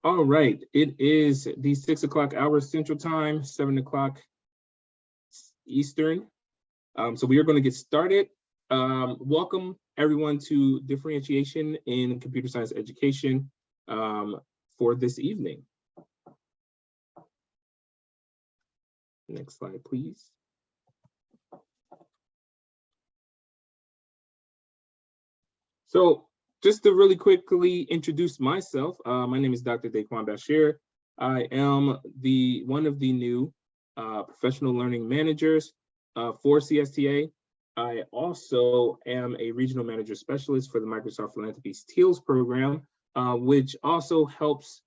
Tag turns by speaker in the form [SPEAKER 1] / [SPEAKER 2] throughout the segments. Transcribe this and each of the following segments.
[SPEAKER 1] All right, it is the 6 o'clock hour Central Time, 7 o'clock Eastern. So we are going to get started. Welcome everyone to Differentiation in Computer Science Education for this evening. Next slide, please. So just to really quickly introduce myself, my name is Dr. Daquan Bashir. I am one of the new professional learning managers for CSTA. I also am a regional manager specialist for the Microsoft Philanthropies TEALS program, which also helps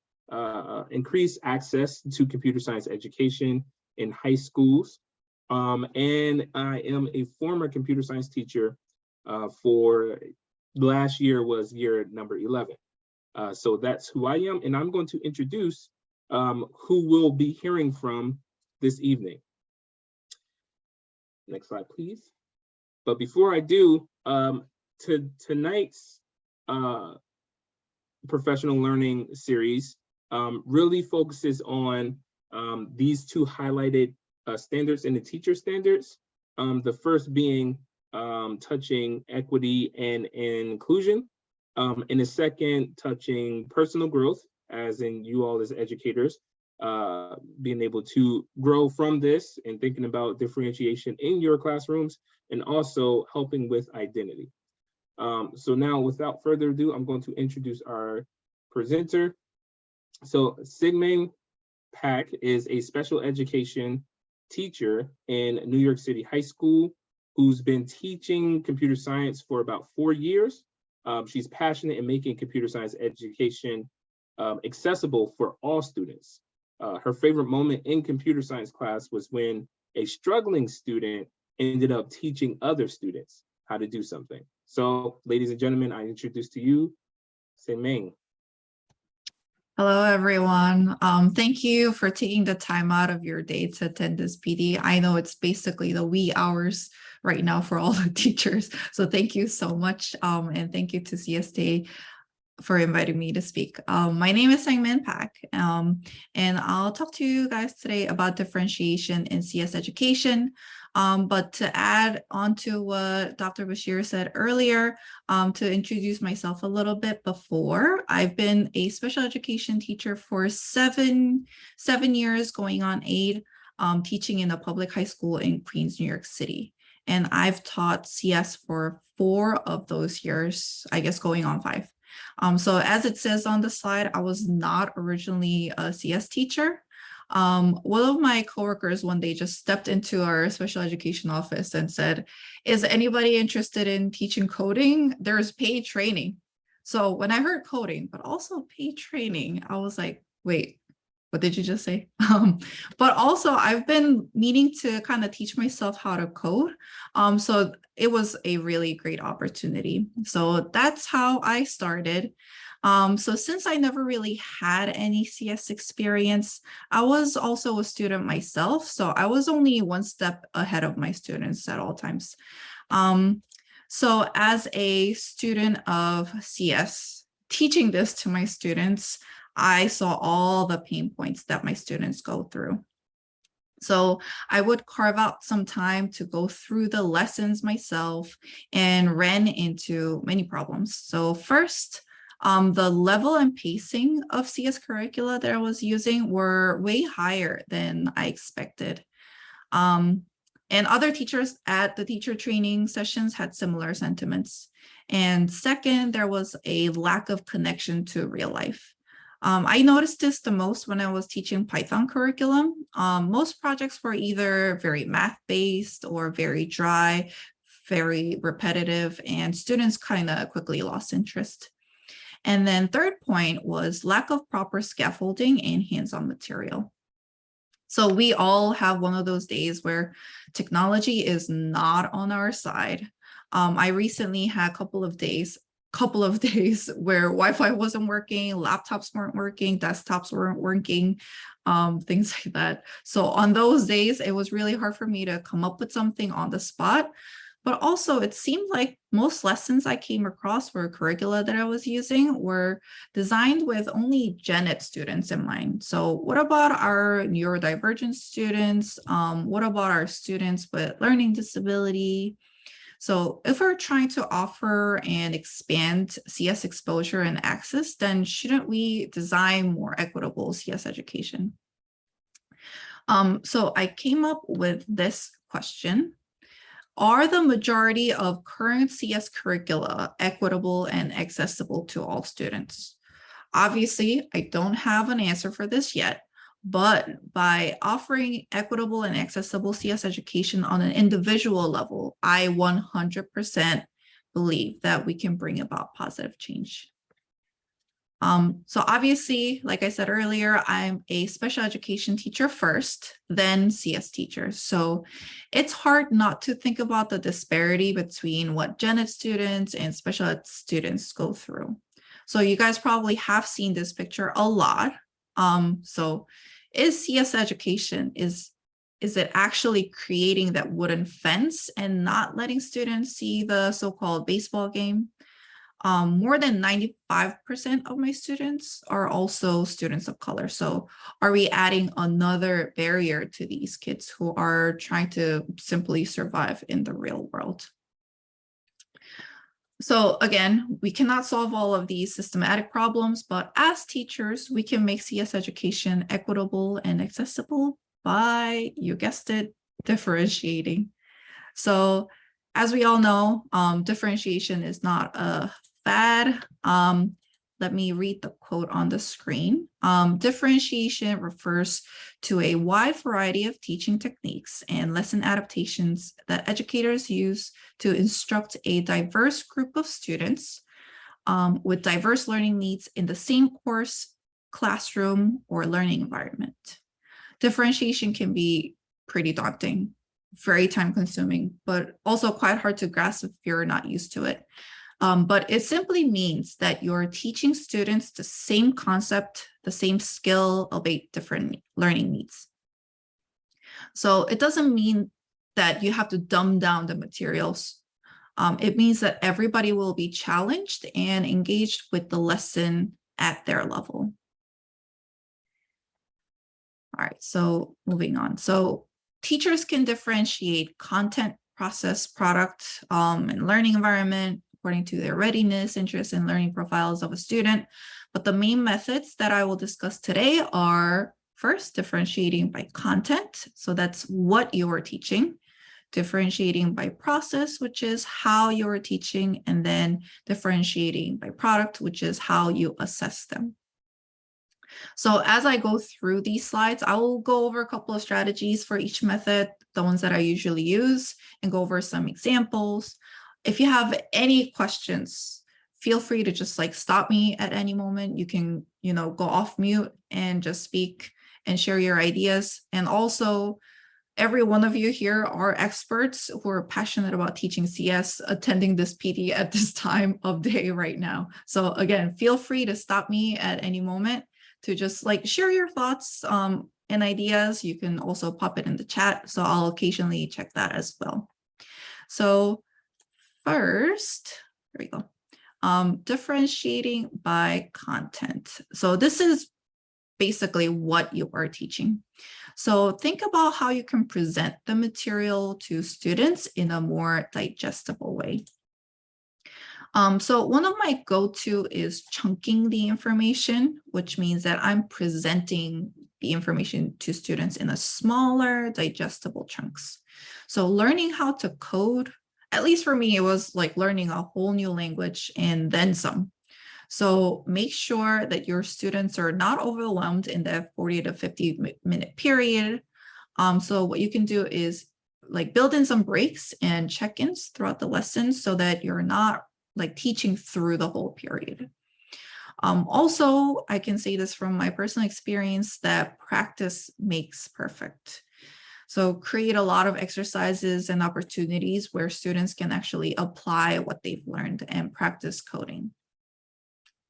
[SPEAKER 1] increase access to computer science education in high schools. And I am a former computer science teacher for last year was year number 11. So that's who I am, and I'm going to introduce who we'll be hearing from this evening. Next slide, please. But before I do, tonight's professional learning series really focuses on these two highlighted standards in the teacher standards. The first being touching equity and inclusion, and the second touching personal growth, as in you all as educators, being able to grow from this and thinking about differentiation in your classrooms, and also helping with identity. So now, without further ado, I'm going to introduce our presenter. So Sangmin Pak is a special education teacher in New York City High School, who's been teaching computer science for about 4 years. She's passionate in making computer science education accessible for all students. Her favorite moment in computer science class was when a struggling student ended up teaching other students how to do something. So, ladies and gentlemen, I introduce to you Sangmin.
[SPEAKER 2] Hello, everyone. Thank you for taking the time out of your day to attend this PD. I know it's basically the wee hours right now for all the teachers. So thank you so much. And thank you to CSTA for inviting me to speak. My name is Sangmin Pak, and I'll talk to you guys today about differentiation in CS education. But to add on to what Dr. Bashir said earlier, to introduce myself a little bit before, I've been a special education teacher for seven years, going on 8, teaching in a public high school in Queens, New York City. And I've taught CS for 4 of those years, I guess going on 5. So as it says on the slide, I was not originally a CS teacher. One of my coworkers one day just stepped into our special education office and said, "Is anybody interested in teaching coding? There's paid training." So when I heard coding, but also paid training, I was like, wait, what did you just say? But also I've been meaning to kind of teach myself how to code. So it was a really great opportunity. So that's how I started. So since I never really had any CS experience, I was also a student myself. So I was only one step ahead of my students at all times. So as a student of CS, teaching this to my students, I saw all the pain points that my students go through. So I would carve out some time to go through the lessons myself and ran into many problems. So first, the level and pacing of CS curricula that I was using were way higher than I expected. And other teachers at the teacher training sessions had similar sentiments. And second, there was a lack of connection to real life. I noticed this the most when I was teaching Python curriculum. Most projects were either very math-based or very dry, very repetitive, and students kind of quickly lost interest. And then third point was lack of proper scaffolding and hands-on material. So we all have one of those days where technology is not on our side. I recently had a couple of days where Wi-Fi wasn't working, laptops weren't working, desktops weren't working, things like that. So on those days, it was really hard for me to come up with something on the spot. But also it seemed like most lessons I came across or curricula that I was using were designed with only gen ed students in mind. So what about our neurodivergent students? What about our students with learning disability? So if we're trying to offer and expand CS exposure and access, then shouldn't we design more equitable CS education? So I came up with this question. Are the majority of current CS curricula equitable and accessible to all students? Obviously, I don't have an answer for this yet, but by offering equitable and accessible CS education on an individual level, I 100% believe that we can bring about positive change. So obviously, like I said earlier, I'm a special education teacher first, then CS teacher. So it's hard not to think about the disparity between what gen ed students and special ed students go through. So you guys probably have seen this picture a lot. So is CS education, is it actually creating that wooden fence and not letting students see the so-called baseball game? More than 95% of my students are also students of color. So are we adding another barrier to these kids who are trying to simply survive in the real world? So again, we cannot solve all of these systematic problems, but as teachers, we can make CS education equitable and accessible by, you guessed it, differentiating. So as we all know, differentiation is not a fad. Let me read the quote on the screen. Differentiation refers to a wide variety of teaching techniques and lesson adaptations that educators use to instruct a diverse group of students with diverse learning needs in the same course, classroom, or learning environment. Differentiation can be pretty daunting, very time consuming, but also quite hard to grasp if you're not used to it. But it simply means that you're teaching students the same concept, the same skill, albeit different learning needs. So it doesn't mean that you have to dumb down the materials. It means that everybody will be challenged and engaged with the lesson at their level. All right, so moving on. So teachers can differentiate content, process, product, and learning environment according to their readiness, interests, and learning profiles of a student. But the main methods that I will discuss today are first, differentiating by content. So that's what you're teaching. Differentiating by process, which is how you're teaching, and then differentiating by product, which is how you assess them. So as I go through these slides, I will go over a couple of strategies for each method, the ones that I usually use, and go over some examples. If you have any questions, feel free to just like stop me at any moment. You can, go off mute and just speak and share your ideas. And also, every one of you here are experts who are passionate about teaching CS, attending this PD at this time of day right now. So again, feel free to stop me at any moment to just like share your thoughts and ideas. You can also pop it in the chat. So I'll occasionally check that as well. So first, there we go. Differentiating by content. So this is basically what you are teaching. So think about how you can present the material to students in a more digestible way. So one of my go-to is chunking the information, which means that I'm presenting the information to students in a smaller, digestible chunks. So learning how to code, at least for me, it was like learning a whole new language and then some. So make sure that your students are not overwhelmed in that 40 to 50-minute period. So what you can do is like build in some breaks and check-ins throughout the lesson so that you're not like teaching through the whole period. Also, I can say this from my personal experience that practice makes perfect. So create a lot of exercises and opportunities where students can actually apply what they've learned and practice coding.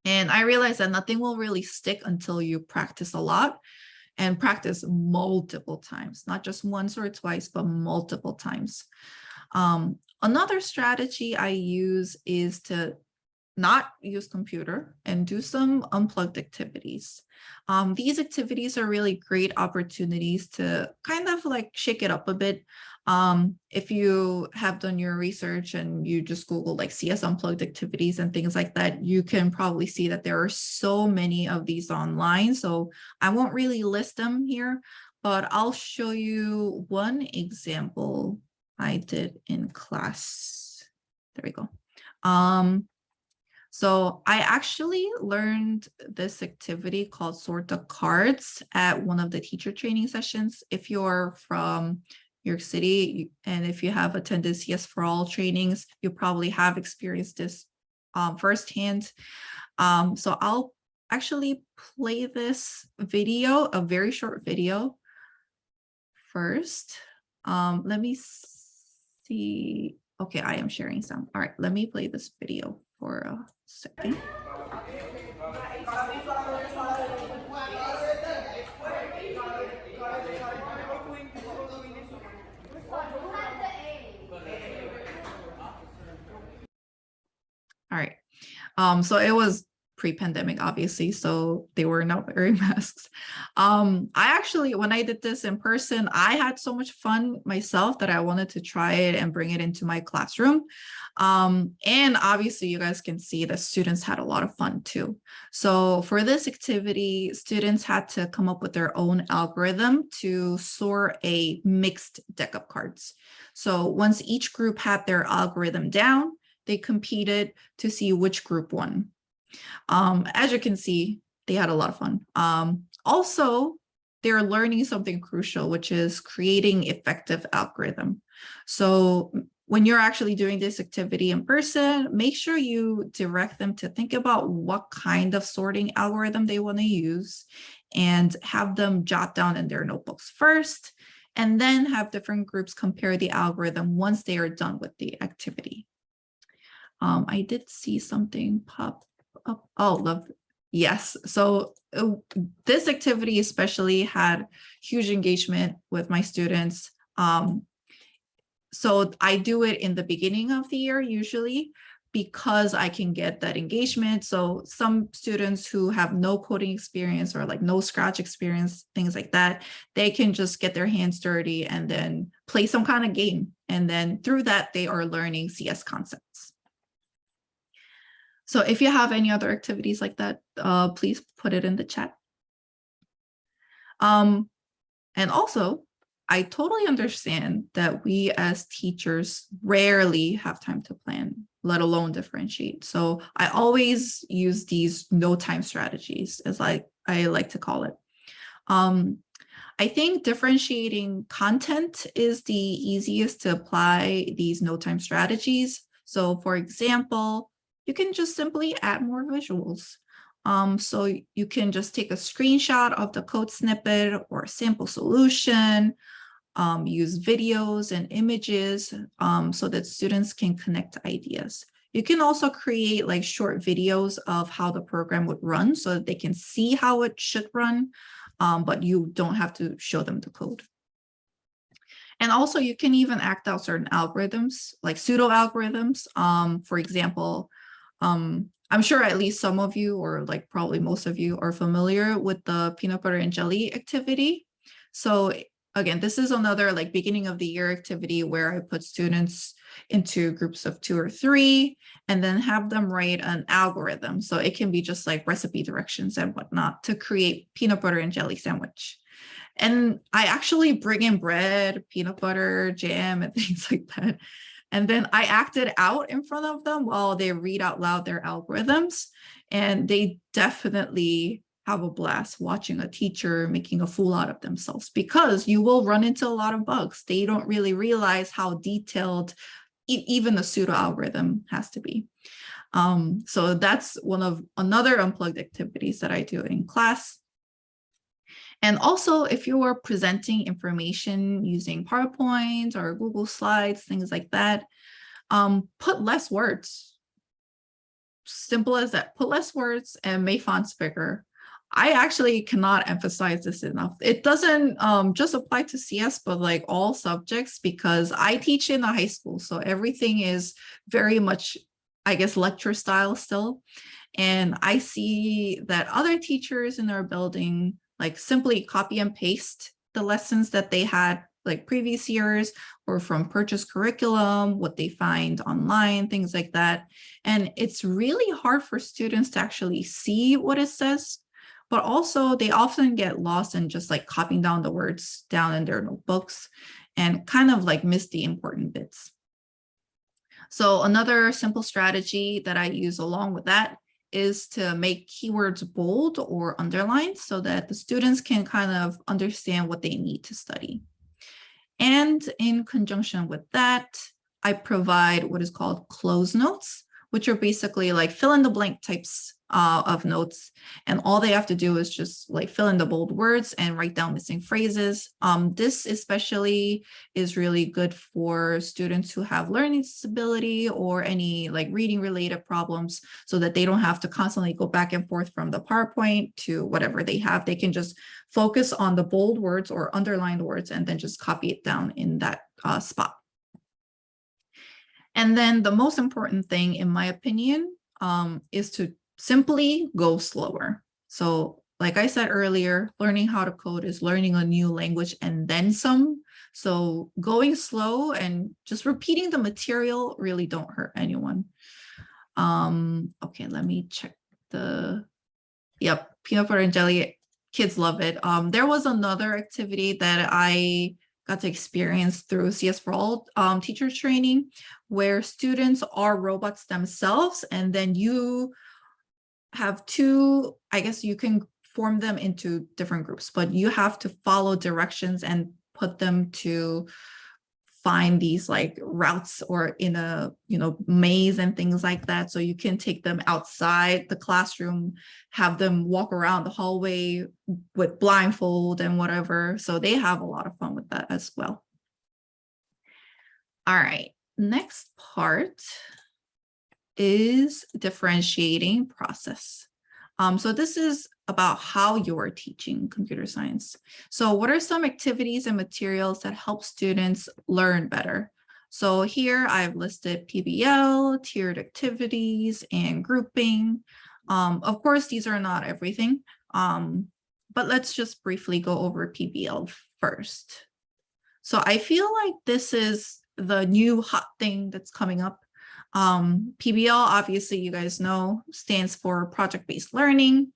[SPEAKER 2] And I realized that nothing will really stick until you practice a lot and practice multiple times, not just once or twice, but multiple times. Another strategy I use is to not use computer and do some unplugged activities. These activities are really great opportunities to kind of like shake it up a bit. If you have done your research and you just Google like CS unplugged activities and things like that, you can probably see that there are so many of these online. So I won't really list them here, but I'll show you one example I did in class. There we go. So I actually learned this activity called Sort the Cards at one of the teacher training sessions. If you're from New York City and if you have attended CS for All trainings, you probably have experienced this firsthand. So I'll actually play this video, a very short video first. Let me see. Okay, I am sharing sound. All right, let me play this video for a second. All right. So it was pre-pandemic, obviously, so they were not wearing masks. I actually, when I did this in person, I had so much fun myself that I wanted to try it and bring it into my classroom. And obviously you guys can see that students had a lot of fun too. So for this activity, students had to come up with their own algorithm to sort a mixed deck of cards. So once each group had their algorithm down, they competed to see which group won. As you can see, they had a lot of fun. Also, they're learning something crucial, which is creating effective algorithm. So when you're actually doing this activity in person, make sure you direct them to think about what kind of sorting algorithm they want to use and have them jot down in their notebooks first, and then have different groups compare the algorithm once they are done with the activity. I did see something pop up. Oh, love. Yes. So this activity especially had huge engagement with my students. So I do it in the beginning of the year usually because I can get that engagement. So some students who have no coding experience or like no Scratch experience, things like that, they can just get their hands dirty and then play some kind of game. And then through that, they are learning CS concepts. So if you have any other activities like that, please put it in the chat. And also, I totally understand that we as teachers rarely have time to plan, let alone differentiate. So I always use these no time strategies, as I like to call it. I think differentiating content is the easiest to apply these no time strategies. So for example, you can just simply add more visuals. So you can just take a screenshot of the code snippet or sample solution, use videos and images so that students can connect ideas. You can also create like short videos of how the program would run so that they can see how it should run, but you don't have to show them the code. And also you can even act out certain algorithms, like pseudo algorithms. For example, I'm sure at least some of you, or like probably most of you, are familiar with the peanut butter and jelly activity. So again, this is another like beginning of the year activity where I put students into groups of 2 or 3 and then have them write an algorithm. So it can be just like recipe directions and whatnot to create peanut butter and jelly sandwich. And I actually bring in bread, peanut butter, jam, and things like that. And then I act it out in front of them while they read out loud their algorithms. And they definitely have a blast watching a teacher making a fool out of themselves, because you will run into a lot of bugs. They don't really realize how detailed even the pseudo algorithm has to be. So that's another unplugged activities that I do in class. And also, if you are presenting information using PowerPoint or Google Slides, things like that, put less words. Simple as that. Put less words and make fonts bigger. I actually cannot emphasize this enough. It doesn't just apply to CS, but like all subjects, because I teach in a high school. So everything is very much, I guess, lecture style still. And I see that other teachers in our building like simply copy and paste the lessons that they had like previous years or from purchased curriculum, what they find online, things like that. And it's really hard for students to actually see what it says, but also they often get lost in just like copying down the words down in their notebooks and kind of like miss the important bits. So another simple strategy that I use along with that is to make keywords bold or underlined so that the students can kind of understand what they need to study. And in conjunction with that, I provide what is called close notes, which are basically like fill in the blank types of notes. And all they have to do is just like fill in the bold words and write down missing phrases. This especially is really good for students who have learning disability or any like reading related problems, so that they don't have to constantly go back and forth from the PowerPoint to whatever they have. They can just focus on the bold words or underlined words and then just copy it down in that spot. And then the most important thing, in my opinion, is to simply go slower. So like I said earlier, learning how to code is learning a new language and then some. So going slow and just repeating the material really don't hurt anyone. Okay, let me check yep, peanut butter and jelly, kids love it. There was another activity that I got to experience through CS for All teacher training, where students are robots themselves, and then you have two, I guess you can form them into different groups, but you have to follow directions and put them to find these like routes or in a maze and things like that. So you can take them outside the classroom, have them walk around the hallway with blindfold and whatever. So they have a lot of fun with that as well. All right, next part is differentiating process. So this is about how you're teaching computer science. So what are some activities and materials that help students learn better? So here I've listed PBL, tiered activities, and grouping. Of course, these are not everything, but let's just briefly go over PBL first. So I feel like this is the new hot thing that's coming up. PBL, obviously, you guys know, stands for project-based learning.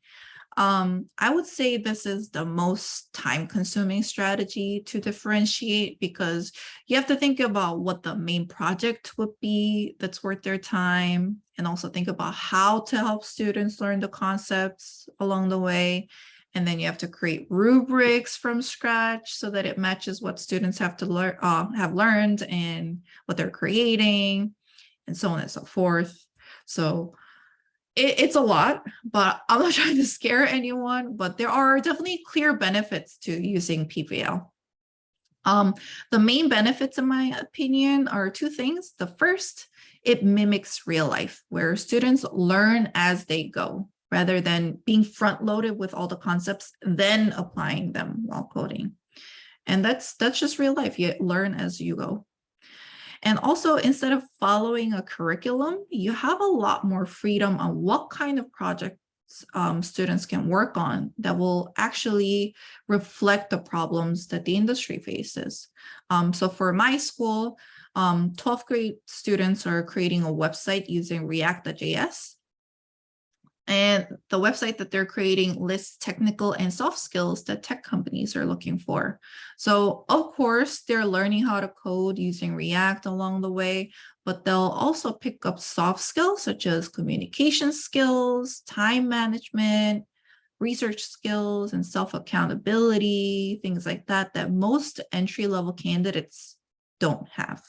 [SPEAKER 2] I would say this is the most time-consuming strategy to differentiate, because you have to think about what the main project would be that's worth their time, and also think about how to help students learn the concepts along the way. And then you have to create rubrics from scratch so that it matches what students have to learn, have learned, and what they're creating, and so on and so forth. So it's a lot, but I'm not trying to scare anyone, but there are definitely clear benefits to using PBL. The main benefits, in my opinion, are two things. The first, it mimics real life, where students learn as they go, rather than being front-loaded with all the concepts, then applying them while coding. And that's just real life. You learn as you go. And also, instead of following a curriculum, you have a lot more freedom on what kind of projects students can work on that will actually reflect the problems that the industry faces. So for my school, 12th grade students are creating a website using React.js. And the website that they're creating lists technical and soft skills that tech companies are looking for. So of course, they're learning how to code using React along the way, but they'll also pick up soft skills such as communication skills, time management, research skills, and self-accountability, things like that, that most entry-level candidates don't have.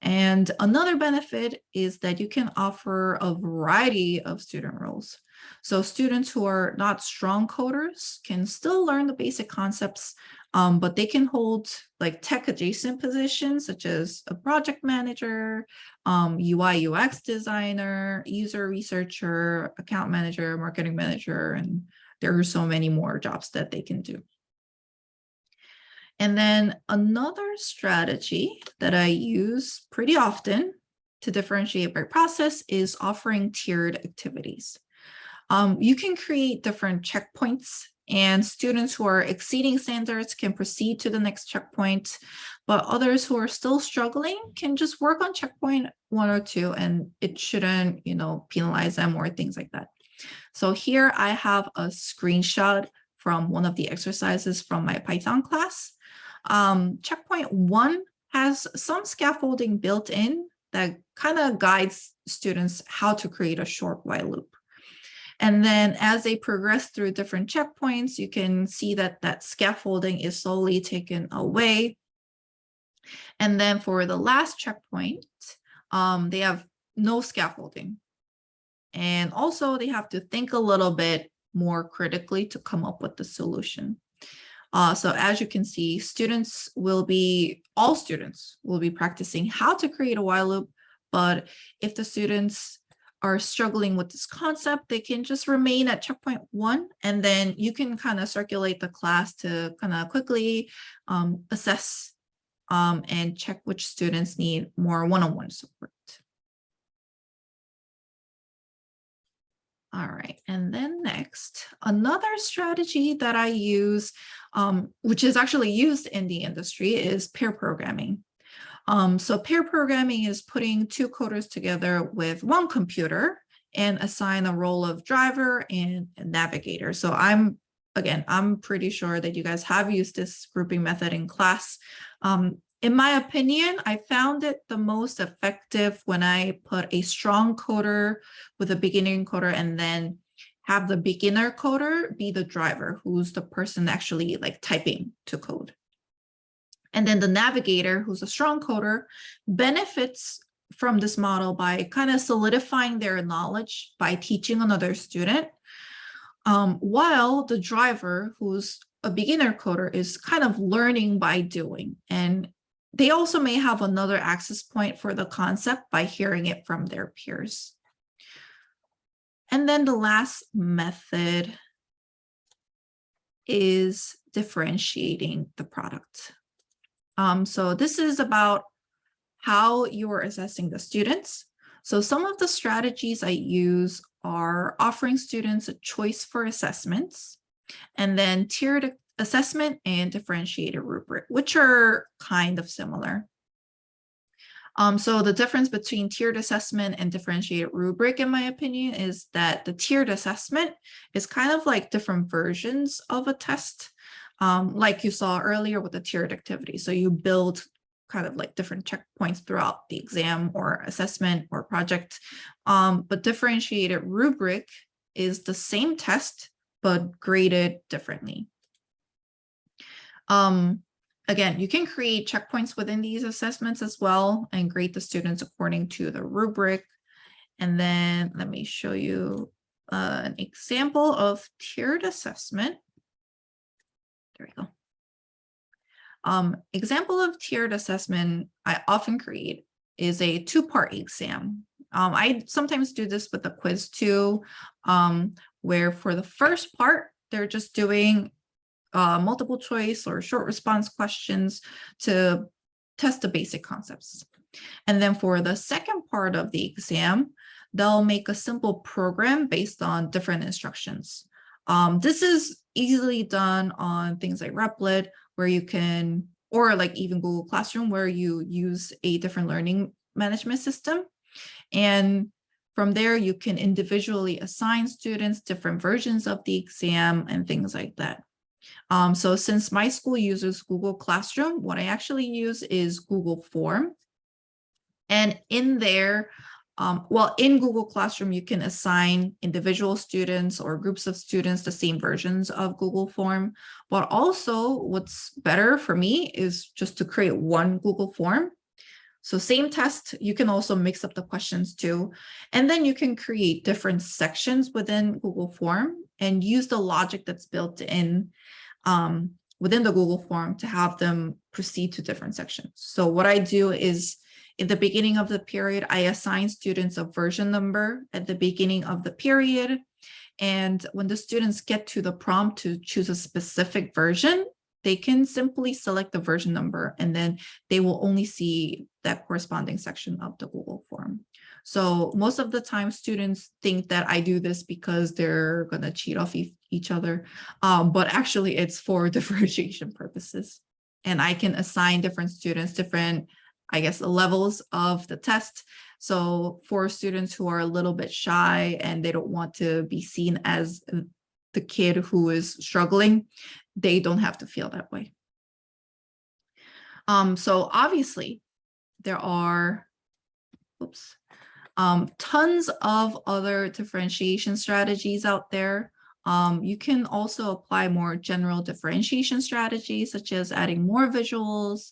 [SPEAKER 2] And another benefit is that you can offer a variety of student roles. So students who are not strong coders can still learn the basic concepts, but they can hold like tech adjacent positions such as a project manager, UI UX designer, user researcher, account manager, marketing manager, and there are so many more jobs that they can do. And then another strategy that I use pretty often to differentiate by process is offering tiered activities. You can create different checkpoints, and students who are exceeding standards can proceed to the next checkpoint, but others who are still struggling can just work on checkpoint 1 or 2, and it shouldn't, penalize them or things like that. So here I have a screenshot from one of the exercises from my Python class. Checkpoint 1 has some scaffolding built in that kind of guides students how to create a short while loop. And then as they progress through different checkpoints, you can see that that scaffolding is slowly taken away. And then for the last checkpoint, they have no scaffolding. And also they have to think a little bit more critically to come up with the solution. So as you can see, all students will be practicing how to create a while loop, but if the students are struggling with this concept, they can just remain at checkpoint 1, and then you can kind of circulate the class to kind of quickly assess and check which students need more one-on-one support. All right, and then next, another strategy that I use, which is actually used in the industry, is pair programming. So pair programming is putting 2 coders together with 1 computer and assign a role of driver and navigator. So I'm pretty sure that you guys have used this grouping method in class. In my opinion, I found it the most effective when I put a strong coder with a beginning coder and then have the beginner coder be the driver, who's the person actually like typing to code. And then the navigator, who's a strong coder, benefits from this model by kind of solidifying their knowledge by teaching another student, while the driver, who's a beginner coder, is kind of learning by doing. And they also may have another access point for the concept by hearing it from their peers. And then the last method is differentiating the product. So this is about how you're assessing the students. So some of the strategies I use are offering students a choice for assessments, and then tiered assessment and differentiated rubric, which are kind of similar. So the difference between tiered assessment and differentiated rubric, in my opinion, is that the tiered assessment is kind of like different versions of a test, like you saw earlier with the tiered activity. So you build kind of like different checkpoints throughout the exam or assessment or project. But differentiated rubric is the same test, but graded differently. Again, you can create checkpoints within these assessments as well and grade the students according to the rubric. And then let me show you an example of tiered assessment. There we go. Example of tiered assessment I often create is a 2-part exam. I sometimes do this with a quiz too, where for the first part, they're just doing multiple choice or short response questions to test the basic concepts. And then for the second part of the exam, they'll make a simple program based on different instructions. This is easily done on things like Replit, where you can, or like even Google Classroom, where you use a different learning management system. And from there, you can individually assign students different versions of the exam and things like that. So since my school uses Google Classroom, what I actually use is Google Form. And in there, in Google Classroom, you can assign individual students or groups of students the same versions of Google Form. But also what's better for me is just to create one Google Form. So same test, you can also mix up the questions too. And then you can create different sections within Google Form and use the logic that's built in within the Google Form to have them proceed to different sections. So what I do is in the beginning of the period, I assign students a version number at the beginning of the period. And when the students get to the prompt to choose a specific version, they can simply select the version number, and then they will only see that corresponding section of the Google form. So most of the time, students think that I do this because they're going to cheat off each other, but actually it's for differentiation purposes. And I can assign different students different, I guess, levels of the test. So for students who are a little bit shy and they don't want to be seen as the kid who is struggling, they don't have to feel that way. So obviously there are, tons of other differentiation strategies out there. You can also apply more general differentiation strategies, such as adding more visuals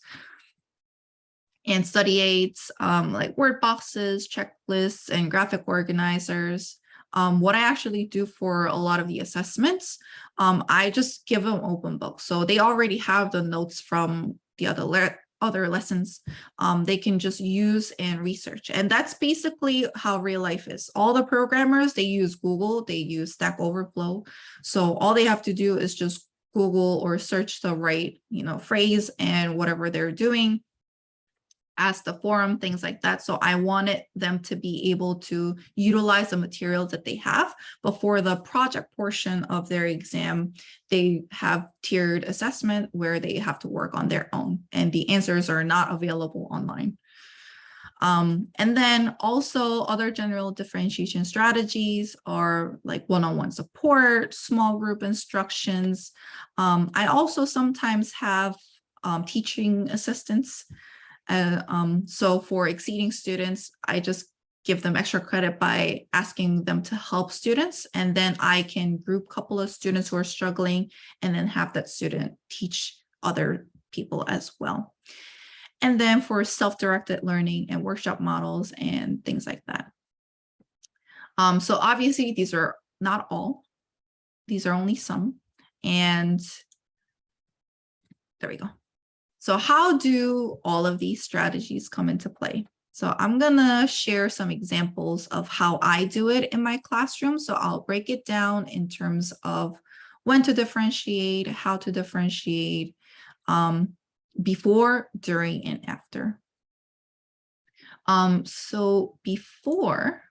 [SPEAKER 2] and study aids, like word boxes, checklists, and graphic organizers. What I actually do for a lot of the assessments, I just give them open books. So they already have the notes from the other lessons. They can just use and research. And that's basically how real life is. All the programmers, they use Google, they use Stack Overflow. So all they have to do is just Google or search the right, phrase and whatever they're doing, ask the forum, things like that. So I wanted them to be able to utilize the materials that they have. But for the project portion of their exam, they have tiered assessment where they have to work on their own, and the answers are not available online. And then also other general differentiation strategies are like one-on-one support, small group instructions. I also sometimes have teaching assistants. So for exceeding students, I just give them extra credit by asking them to help students. And then I can group a couple of students who are struggling and then have that student teach other people as well. And then for self-directed learning and workshop models and things like that. So obviously these are not all, these are only some. And there we go. So how do all of these strategies come into play? So I'm gonna share some examples of how I do it in my classroom. So I'll break it down in terms of when to differentiate, how to differentiate, before, during, and after. So before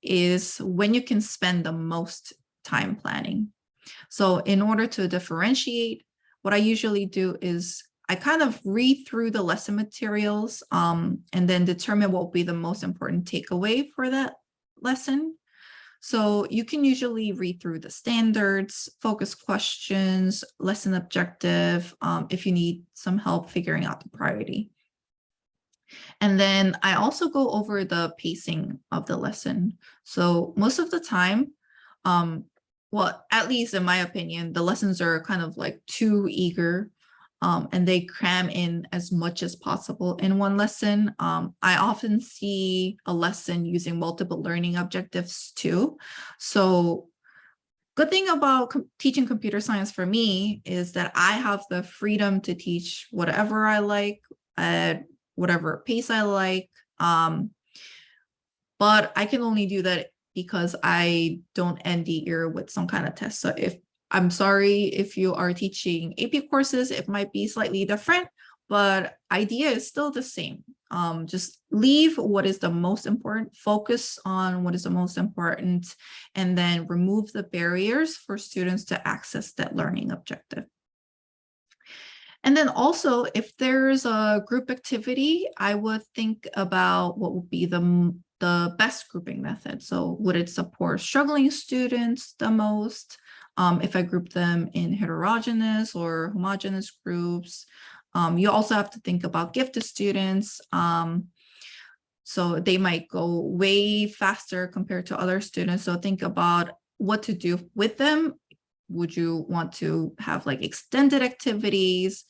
[SPEAKER 2] is when you can spend the most time planning. So in order to differentiate, what I usually do is I kind of read through the lesson materials and then determine what will be the most important takeaway for that lesson. So you can usually read through the standards, focus questions, lesson objective, if you need some help figuring out the priority. And then I also go over the pacing of the lesson. So most of the time, well, at least in my opinion, the lessons are kind of like too eager and they cram in as much as possible in one lesson. I often see a lesson using multiple learning objectives too. So good thing about teaching computer science for me is that I have the freedom to teach whatever I like at whatever pace I like. But I can only do that because I don't end the year with some kind of test. So I'm sorry if you are teaching AP courses, it might be slightly different, but idea is still the same. Just leave what is the most important, focus on what is the most important, and then remove the barriers for students to access that learning objective. And then also, if there's a group activity, I would think about what would be the best grouping method. So would it support struggling students the most? If I group them in heterogeneous or homogeneous groups. You also have to think about gifted students. So they might go way faster compared to other students. So think about what to do with them. Would you want to have like extended activities?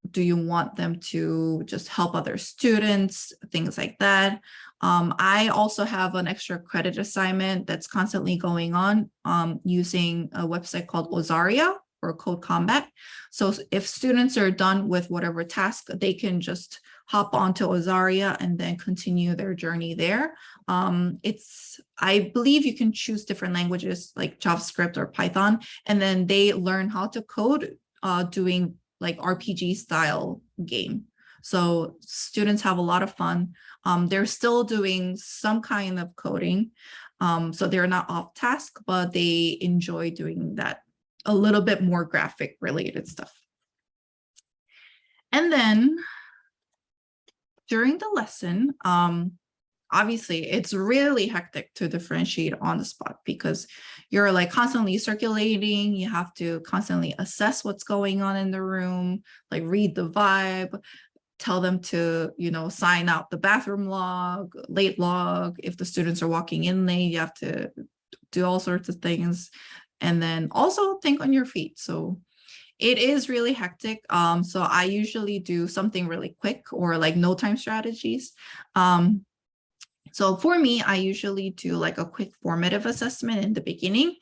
[SPEAKER 2] Do you want them to just help other students? Things like that. I also have an extra credit assignment that's constantly going on using a website called Ozaria or Code Combat. So if students are done with whatever task, they can just hop onto Ozaria and then continue their journey there. I believe you can choose different languages like JavaScript or Python, and then they learn how to code doing like RPG style game. So students have a lot of fun. They're still doing some kind of coding. So they're not off task, but they enjoy doing that a little bit more graphic related stuff. And then during the lesson, obviously it's really hectic to differentiate on the spot because you're like constantly circulating. You have to constantly assess what's going on in the room, like read the vibe, tell them to, sign out the bathroom log, late log. If the students are walking in late, you have to do all sorts of things. And then also think on your feet. So it is really hectic. So I usually do something really quick or like no time strategies. So for me, I usually do like a quick formative assessment in the beginning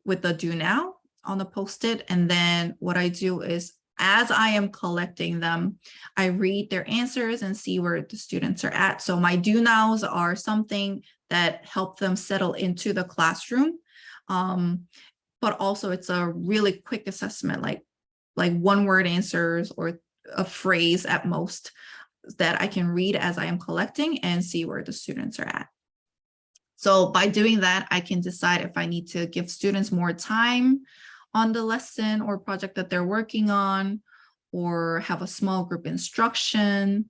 [SPEAKER 2] with the do now on the post-it. And then what I do is as I am collecting them, I read their answers and see where the students are at. So my do nows are something that help them settle into the classroom. But also it's a really quick assessment, like one word answers or a phrase at most that I can read as I am collecting and see where the students are at. So by doing that, I can decide if I need to give students more time on the lesson or project that they're working on, or have a small group instruction.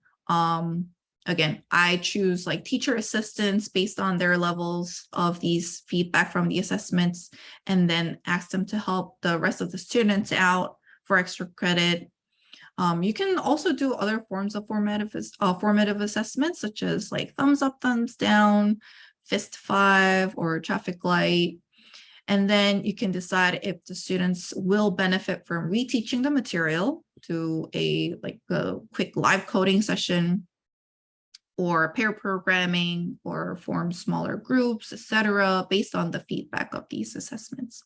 [SPEAKER 2] Again, I choose like teacher assistants based on their levels of these feedback from the assessments, and then ask them to help the rest of the students out for extra credit. You can also do other forms of formative assessments, such as like thumbs up, thumbs down, fist 5, or traffic light. And then you can decide if the students will benefit from reteaching the material to a quick live coding session, or pair programming, or form smaller groups, etc., based on the feedback of these assessments.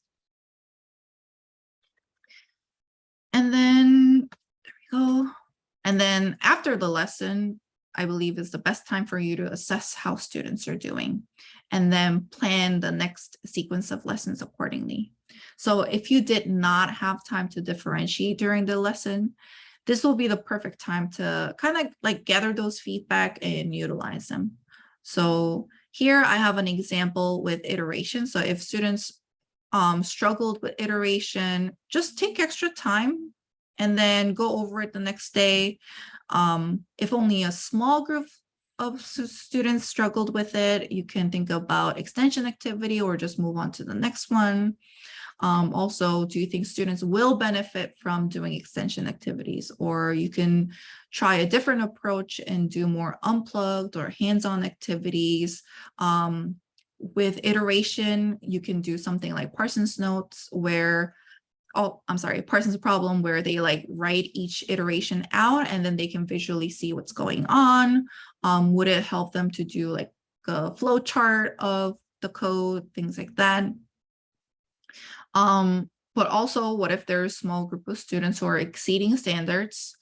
[SPEAKER 2] And then there we go. And then after the lesson, I believe is the best time for you to assess how students are doing, and then plan the next sequence of lessons accordingly. So if you did not have time to differentiate during the lesson, this will be the perfect time to kind of like gather those feedback and utilize them. So here I have an example with iteration. So if students struggled with iteration, just take extra time and then go over it the next day. If only a small group of students struggled with it, you can think about extension activity or just move on to the next one. Also, do you think students will benefit from doing extension activities? Or you can try a different approach and do more unplugged or hands-on activities. With iteration, you can do something like Parsons notes where, Parsons problem, where they like write each iteration out and then they can visually see what's going on. Would it help them to do like a flow chart of the code, things like that? But also, what if there's a small group of students who are exceeding standards?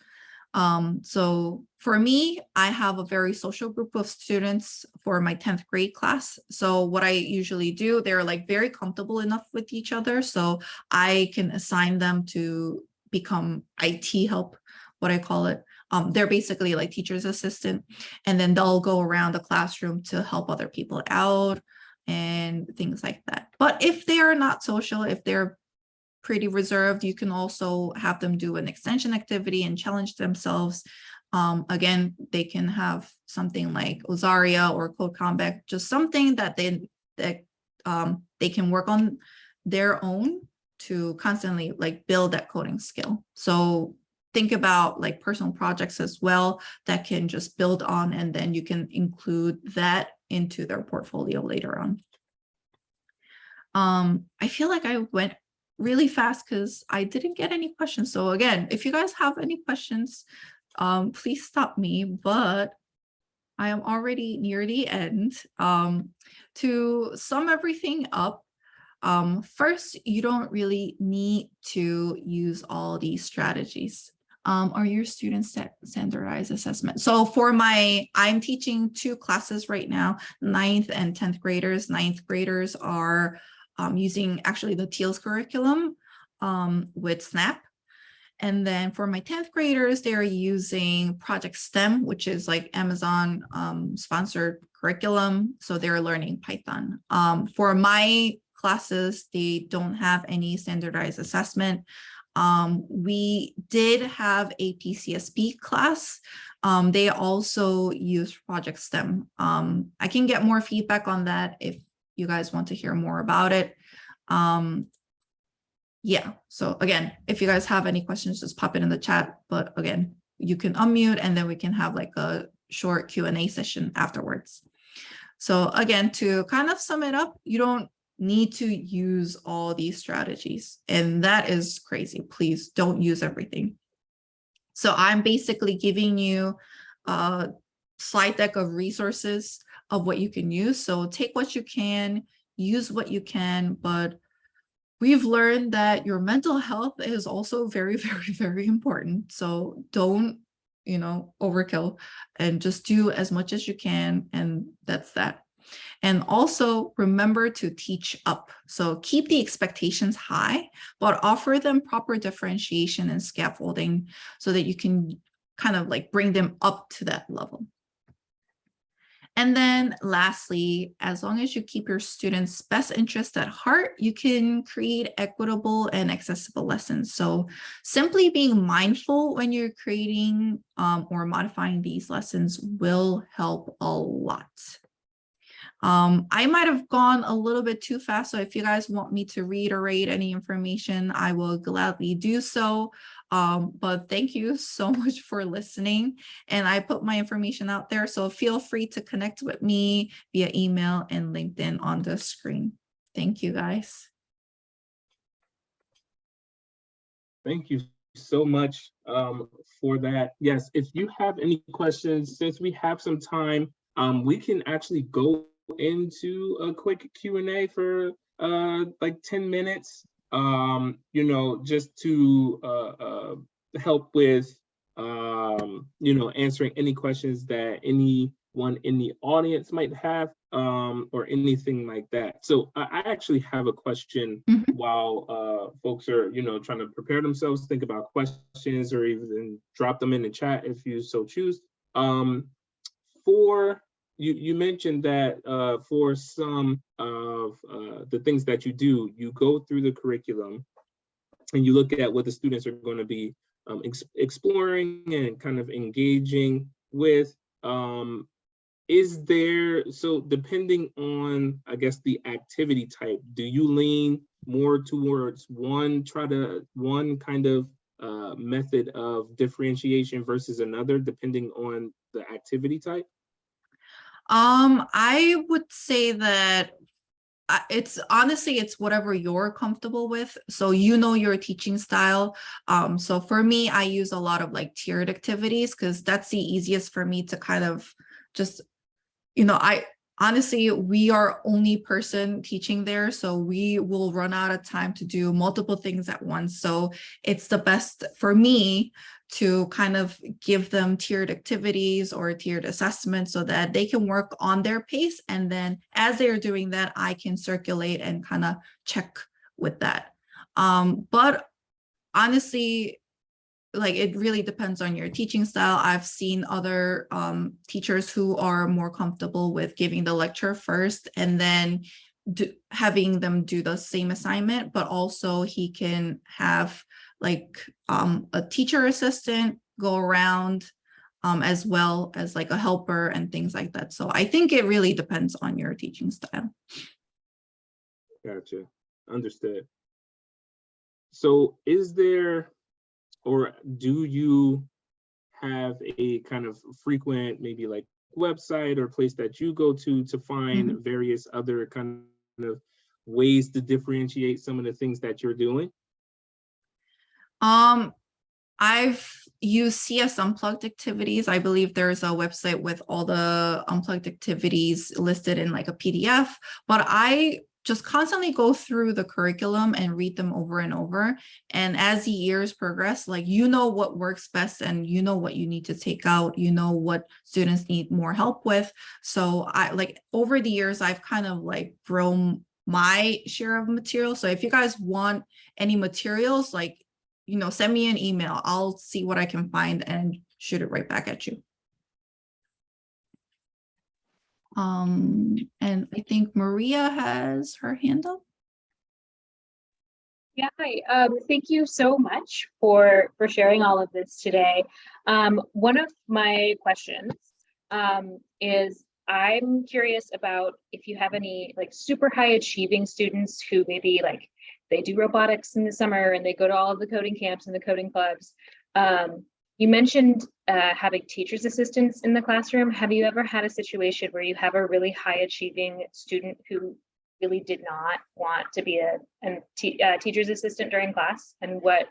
[SPEAKER 2] So for me, I have a very social group of students for my 10th grade class. So what I usually do, they're like very comfortable enough with each other. So I can assign them to become IT help, what I call it. They're basically like teacher's assistant, and then they'll go around the classroom to help other people out and things like that. But if they are not social, if they're pretty reserved, you can also have them do an extension activity and challenge themselves. Again, they can have something like Ozaria or Code Combat, just something that they can work on their own to constantly like build that coding skill. So think about like personal projects as well that can just build on, and then you can include that into their portfolio later on. I feel like I went really fast because I didn't get any questions. So again, if you guys have any questions, please stop me, but I am already near the end. To sum everything up, first, you don't really need to use all these strategies. Are your students standardized assessment? So I'm teaching 2 classes right now, 9th and 10th graders. 9th graders are using actually the TEALS curriculum with SNAP. And then for my 10th graders, they're using Project STEM, which is like Amazon sponsored curriculum. So they're learning Python. For my classes, they don't have any standardized assessment. We did have a PCSB class. They also use Project STEM. I can get more feedback on that if you guys want to hear more about it. Yeah, so again, if you guys have any questions, just pop it in the chat. But again, you can unmute and then we can have like a short Q&A session afterwards. So again, to kind of sum it up, you don't need to use all these strategies. And that is crazy. Please don't use everything. So I'm basically giving you a slide deck of resources of what you can use. So take what you can, use what you can, but we've learned that your mental health is also very, very, very important. So don't, overkill and just do as much as you can. And that's that. And also remember to teach up. So keep the expectations high, but offer them proper differentiation and scaffolding so that you can kind of like bring them up to that level. And then lastly, as long as you keep your students' best interest at heart, you can create equitable and accessible lessons. So simply being mindful when you're creating or modifying these lessons will help a lot. I might have gone a little bit too fast, so if you guys want me to reiterate any information, I will gladly do so. But thank you so much for listening. And I put my information out there, so feel free to connect with me via email and LinkedIn on the screen. Thank you, guys.
[SPEAKER 1] Thank you so much for that. Yes, if you have any questions, since we have some time, we can actually go into a quick Q&A for like 10 minutes, just to help with, answering any questions that anyone in the audience might have, or anything like that. So I actually have a question while folks are, trying to prepare themselves, think about questions, or even drop them in the chat if you so choose. You mentioned that for some of the things that you do, you go through the curriculum and you look at what the students are going to be exploring and kind of engaging with. Is there, so depending on, I guess, the activity type, do you lean more towards one kind of method of differentiation versus another, depending on the activity type?
[SPEAKER 2] I would say that it's whatever you're comfortable with. So your teaching style. So for me, I use a lot of like tiered activities because that's the easiest for me to kind of just, we are only person teaching there, so we will run out of time to do multiple things at once. So it's the best for me to kind of give them tiered activities or tiered assessments so that they can work on their pace. And then as they're doing that, I can circulate and kind of check with that. But honestly, like it really depends on your teaching style. I've seen other teachers who are more comfortable with giving the lecture first and then having them do the same assignment, but also he can have like a teacher assistant go around as well as like a helper and things like that. So I think it really depends on your teaching style.
[SPEAKER 1] Gotcha. Understood. So is there, or do you have a kind of frequent, maybe like website or place that you go to find various other kind of ways to differentiate some of the things that you're doing?
[SPEAKER 2] I've used CS Unplugged activities. I believe there's a website with all the unplugged activities listed in like a PDF, but I just constantly go through the curriculum and read them over and over. And as the years progress, like, you know what works best and you know what you need to take out, you know what students need more help with. So I like over the years, I've kind of like grown my share of material. So if you guys want any materials, like, you know, send me an email. I'll see what I can find and shoot it right back at you. And I think Maria has her hand up.
[SPEAKER 3] Yeah, hi. Thank you so much for sharing all of this today. One of my questions is I'm curious about if you have any like super high achieving students who maybe like they do robotics in the summer and they go to all of the coding camps and the coding clubs. You mentioned having teachers assistants in the classroom. Have you ever had a situation where you have a really high achieving student who really did not want to be a teacher's assistant during class, and what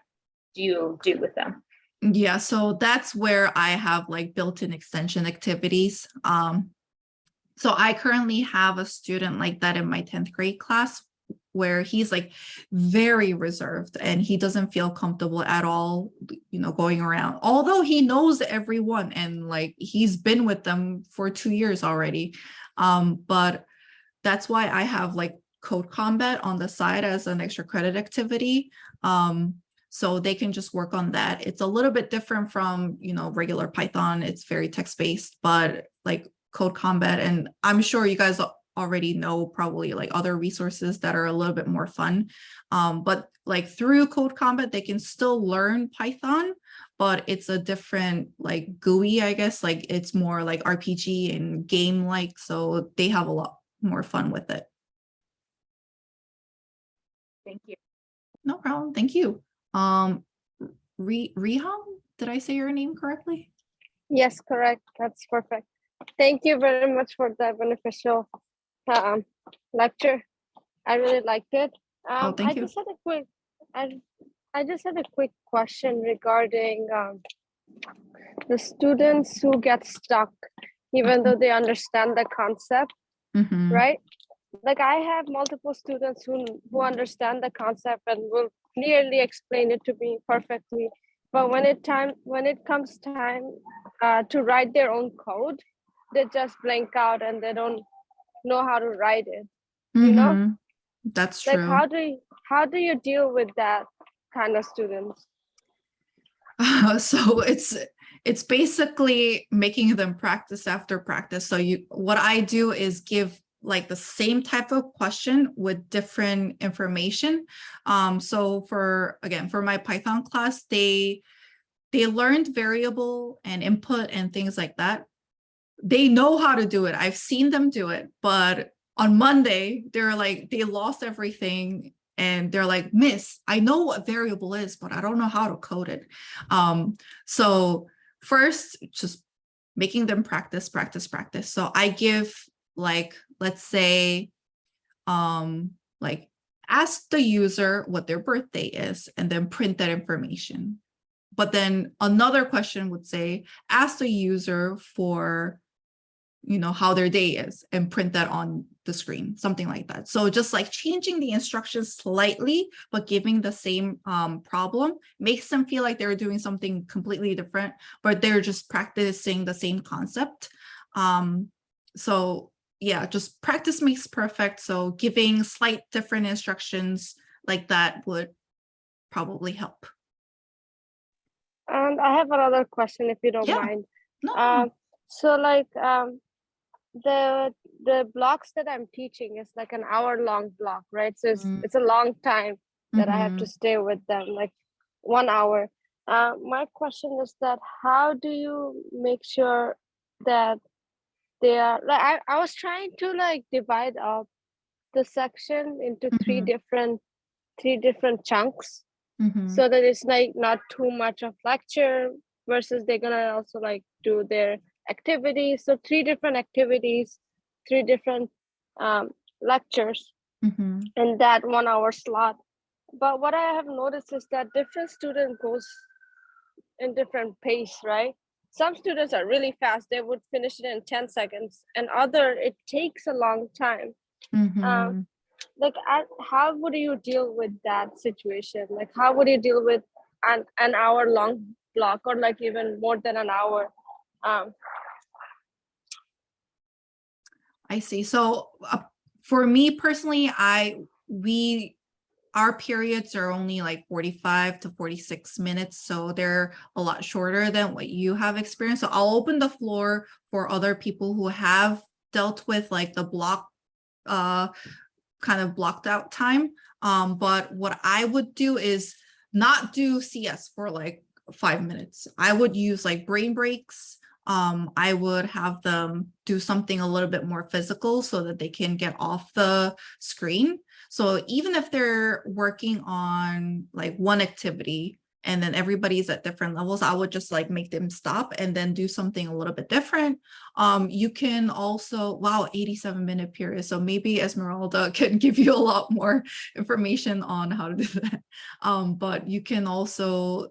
[SPEAKER 3] do you do with them?
[SPEAKER 2] Yeah, so that's where I have like built-in extension activities. So I currently have a student like that in my 10th grade class where he's like very reserved and he doesn't feel comfortable at all, you know, going around, although he knows everyone and like he's been with them for 2 years already. But that's why I have like code combat on the side as an extra credit activity. So they can just work on that. It's a little bit different from, you know, regular Python. It's very text-based, but like code combat, and I'm sure you guys already know probably like other resources that are a little bit more fun. But like through code combat, they can still learn Python, but it's a different like GUI, I guess, like it's more like RPG and game-like. So they have a lot more fun with it.
[SPEAKER 3] Thank you.
[SPEAKER 2] No problem. Thank you. Riham, did I say your name correctly?
[SPEAKER 4] Yes, correct. That's perfect. Thank you very much for that beneficial lecture. I really liked it.
[SPEAKER 2] Thank you.
[SPEAKER 4] I just had a quick question regarding the students who get stuck, even though they understand the concept, right? Like I have multiple students who understand the concept and will clearly explain it to me perfectly. But when it comes time to write their own code, they just blank out and they don't know how to write it. You know,
[SPEAKER 2] that's
[SPEAKER 4] like
[SPEAKER 2] true.
[SPEAKER 4] how do you deal with that kind of students?
[SPEAKER 2] So it's basically making them practice after practice. So what I do is give like the same type of question with different information. So for my Python class, they learned variable and input and things like that. They know how to do it. I've seen them do it, but on Monday, they're like, they lost everything. And they're like, Miss, I know what variable is, but I don't know how to code it. So first, just making them practice. So I give like, let's say, like ask the user what their birthday is and then print that information. But then another question would say, ask the user for, you know, how their day is and print that on the screen, something like that. So just like changing the instructions slightly, but giving the same problem makes them feel like they're doing something completely different, but they're just practicing the same concept. So yeah, just practice makes perfect. So giving slight different instructions like that would probably help.
[SPEAKER 4] And I have another question, if you don't mind.
[SPEAKER 2] No.
[SPEAKER 4] So like the blocks that I'm teaching is like an hour-long block, right? So it's a long time that I have to stay with them, like 1 hour. My question is that how do you make sure that they are like I was trying to like divide up the section into three different chunks, so that it's like not too much of lecture versus they're gonna also like do their activities. So 3 different activities, 3 different lectures in that 1 hour slot. But what I have noticed is that different student goes in different pace, right? Some students are really fast, they would finish it in 10 seconds, and other it takes a long time. like how would you deal with that situation? Like how would you deal with an hour long block, or like even more than an hour?
[SPEAKER 2] I see. So for me personally, our periods are only like 45 to 46 minutes. So they're a lot shorter than what you have experienced. So I'll open the floor for other people who have dealt with like the block, kind of blocked out time. But what I would do is not do CS for like 5 minutes. I would use like brain breaks. I would have them do something a little bit more physical so that they can get off the screen. So even if they're working on like one activity and then everybody's at different levels, I would just like make them stop and then do something a little bit different. You can also, wow, 87-minute period. So maybe Esmeralda can give you a lot more information on how to do that. But you can also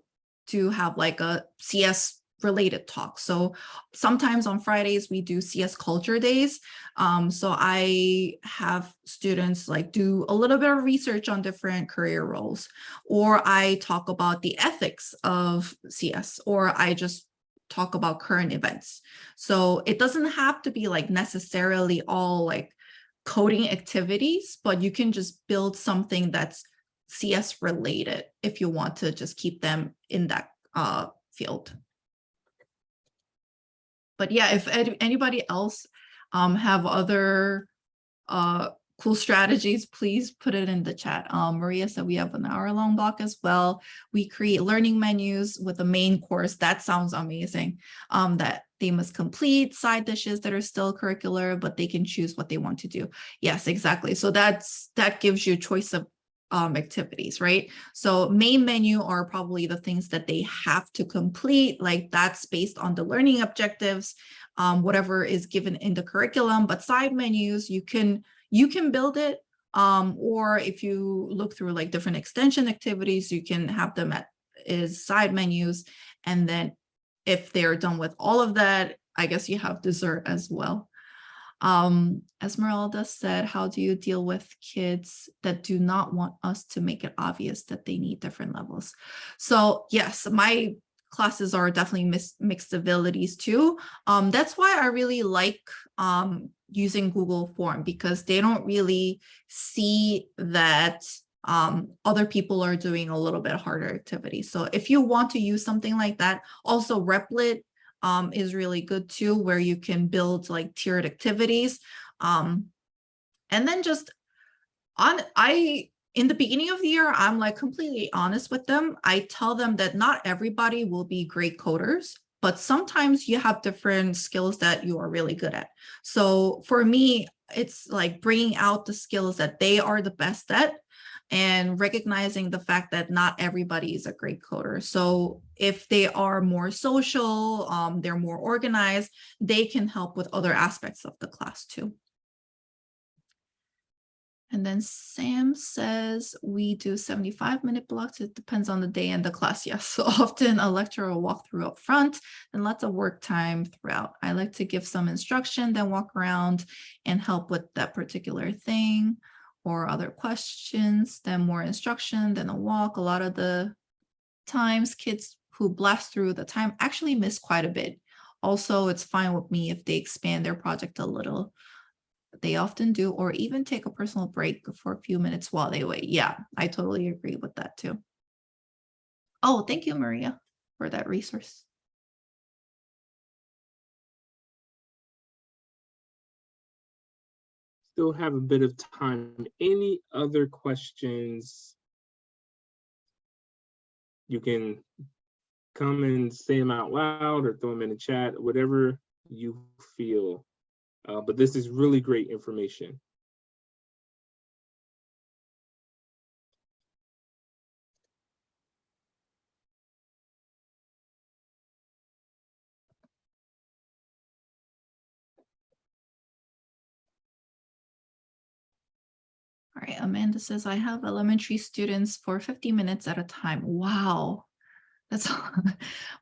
[SPEAKER 2] have like a CS related talk. So sometimes on Fridays we do CS culture days. So I have students like do a little bit of research on different career roles, or I talk about the ethics of CS, or I just talk about current events. So it doesn't have to be like necessarily all like coding activities, but you can just build something that's CS related if you want to just keep them in that field. But yeah, if anybody else have other cool strategies, please put it in the chat. Maria said we have an hour-long block as well. We create learning menus with a main course. That sounds amazing. That they must complete side dishes that are still curricular, but they can choose what they want to do. Yes, exactly. So that gives you a choice of activities, right? So main menu are probably the things that they have to complete, like that's based on the learning objectives, whatever is given in the curriculum. But side menus, you can build it, or if you look through like different extension activities, you can have them as side menus. And then if they're done with all of that, I guess you have dessert as well. Esmeralda said, how do you deal with kids that do not want us to make it obvious that they need different levels? So yes, my classes are definitely mixed abilities too. That's why I really like using Google Form, because they don't really see that other people are doing a little bit harder activities. So if you want to use something like that, also Replit is really good too, where you can build like tiered activities. And then just in the beginning of the year, I'm like completely honest with them. I tell them that not everybody will be great coders, but sometimes you have different skills that you are really good at. So for me, it's like bringing out the skills that they are the best at, and recognizing the fact that not everybody is a great coder. So if they are more social, they're more organized, they can help with other aspects of the class too. And then Sam says we do 75-minute blocks. It depends on the day and the class. Yes, so often a lecturer will walk through up front and lots of work time throughout. I like to give some instruction, then walk around and help with that particular thing or other questions, then more instruction, then a walk. A lot of the times kids who blast through the time actually miss quite a bit. Also, it's fine with me if they expand their project a little. They often do, or even take a personal break for a few minutes while they wait. Yeah, I totally agree with that too. Oh, thank you, Maria, for that resource.
[SPEAKER 1] Still have a bit of time. Any other questions? You can come and say them out loud or throw them in the chat, whatever you feel. But this is really great information.
[SPEAKER 2] All right, Amanda says, I have elementary students for 50 minutes at a time. Wow. That's all.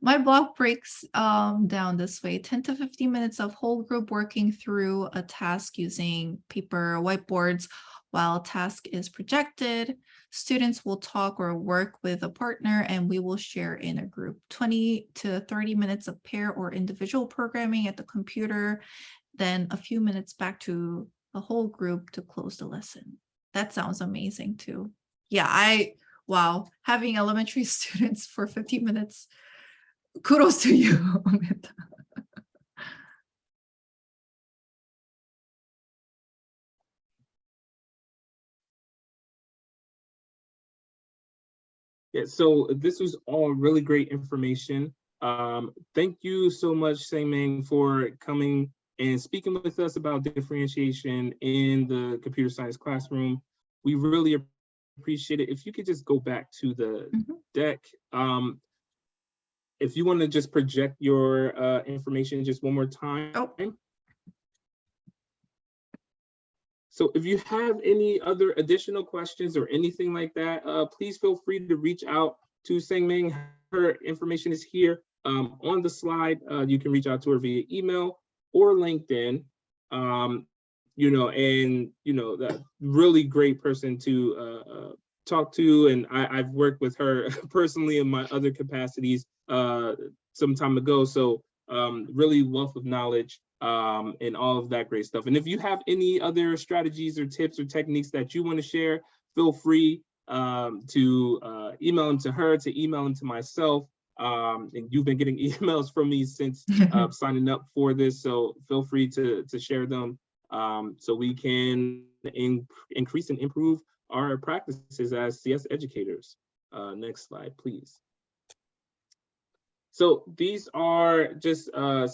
[SPEAKER 2] My block breaks down this way: 10 to 15 minutes of whole group working through a task using paper whiteboards. While task is projected, students will talk or work with a partner, and we will share in a group. 20 to 30 minutes of pair or individual programming at the computer, then a few minutes back to the whole group to close the lesson. That sounds amazing too. Yeah, wow, having elementary students for 15 minutes, kudos to you.
[SPEAKER 1] Yeah, so this was all really great information. Thank you so much, Sangmin, for coming and speaking with us about differentiation in the computer science classroom. We really appreciate it. If you could just go back to the deck. If you want to just project your information just one more time.
[SPEAKER 2] Oh.
[SPEAKER 1] So if you have any other additional questions or anything like that, please feel free to reach out to Sangmin. Her information is here on the slide. You can reach out to her via email or LinkedIn. That really great person to talk to. And I've worked with her personally in my other capacities some time ago. So really wealth of knowledge. And all of that great stuff. And if you have any other strategies or tips or techniques that you want to share, feel free to email them to her, to email them to myself. And you've been getting emails from me since signing up for this, so feel free to share them so we can increase and improve our practices as CS educators. Next slide, please. So these are just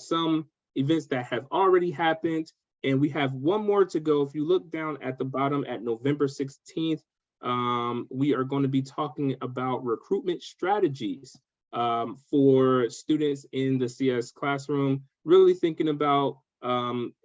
[SPEAKER 1] some events that have already happened, and we have one more to go. If you look down at the bottom at November 16th, we are going to be talking about recruitment strategies for students in the CS classroom, really thinking about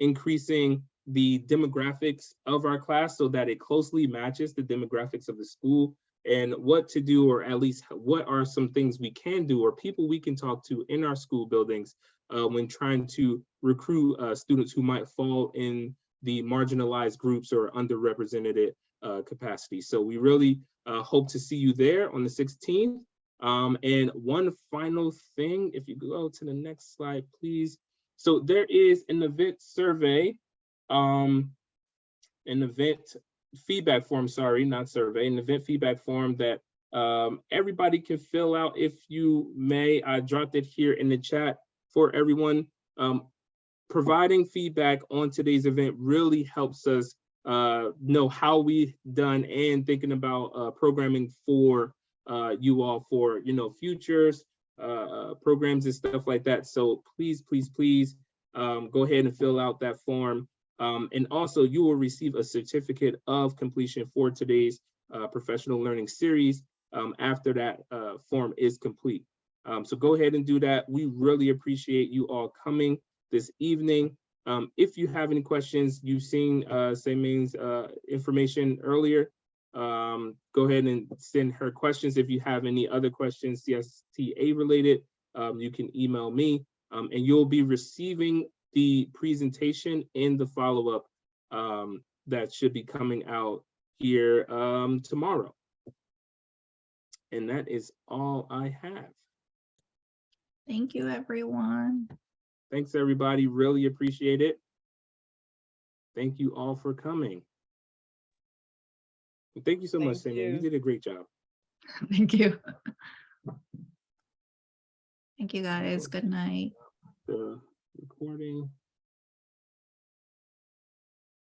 [SPEAKER 1] increasing the demographics of our class so that it closely matches the demographics of the school, and what to do, or at least what are some things we can do or people we can talk to in our school buildings when trying to recruit students who might fall in the marginalized groups or underrepresented capacity. So we really hope to see you there on the 16th. And one final thing, if you go to the next slide, please. So there is an event survey, an event feedback form, sorry, not survey, an event feedback form that everybody can fill out if you may. I dropped it here in the chat for everyone. Providing feedback on today's event really helps us know how we've done and thinking about programming for you all for futures programs and stuff like that. So please, please, please go ahead and fill out that form. And also you will receive a certificate of completion for today's professional learning series after that form is complete. So go ahead and do that. We really appreciate you all coming this evening. If you have any questions, you've seen Sangmin's information earlier. Go ahead and send her questions. If you have any other questions, CSTA related, you can email me, and you'll be receiving the presentation in the follow-up that should be coming out here tomorrow. And that is all I have.
[SPEAKER 2] Thank you, everyone.
[SPEAKER 1] Thanks, everybody. Really appreciate it. Thank you all for coming. And thank you so much, Sangmin. You did a great job.
[SPEAKER 2] Thank you. Thank you, guys. Good night.
[SPEAKER 1] The recording.